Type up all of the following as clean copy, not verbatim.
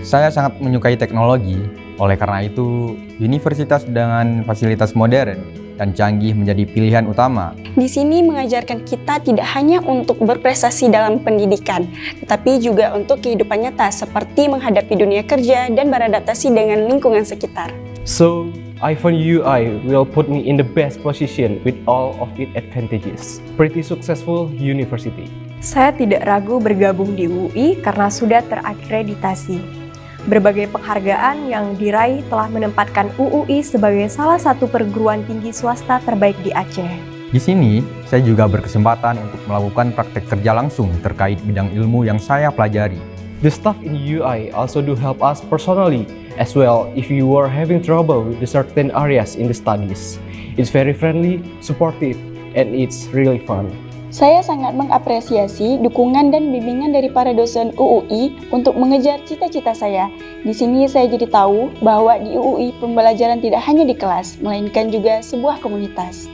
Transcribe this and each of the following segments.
Saya sangat menyukai teknologi, oleh karena itu universitas dengan fasilitas modern dan canggih menjadi pilihan utama. Di sini mengajarkan kita tidak hanya untuk berprestasi dalam pendidikan, tetapi juga untuk kehidupan nyata seperti menghadapi dunia kerja dan beradaptasi dengan lingkungan sekitar. So, iPhone UI will put me in the best position with all of its advantages. Pretty successful university. Saya tidak ragu bergabung di UI karena sudah terakreditasi. Berbagai penghargaan yang diraih telah menempatkan UUI sebagai salah satu perguruan tinggi swasta terbaik di Aceh. Di sini, saya juga berkesempatan untuk melakukan praktek kerja langsung terkait bidang ilmu yang saya pelajari. The staff in UI also do help us personally as well if you are having trouble with the certain areas in the studies. It's very friendly, supportive, and it's really fun. Saya sangat mengapresiasi dukungan dan bimbingan dari para dosen UUI untuk mengejar cita-cita saya. Di sini saya jadi tahu bahwa di UUI pembelajaran tidak hanya di kelas, melainkan juga sebuah komunitas.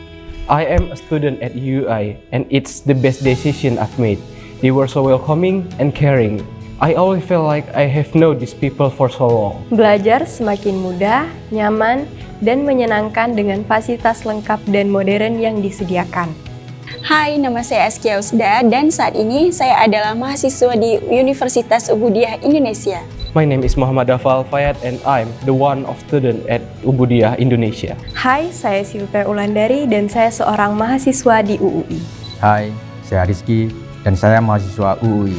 I am a student at UI and it's the best decision I've made. They were so welcoming and caring. I always feel like I have known these people for so long. Belajar semakin mudah, nyaman, dan menyenangkan dengan fasilitas lengkap dan modern yang disediakan. Hai, nama saya Askia Usda dan saat ini saya adalah mahasiswa di Universitas Ubudiyah Indonesia. My name is Muhammad Dafal Fayad and I'm the one of student at Ubudiyah Indonesia. Hai, saya Silvia Ulandari dan saya seorang mahasiswa di UUI. Hai, saya Rizky dan saya mahasiswa UUI.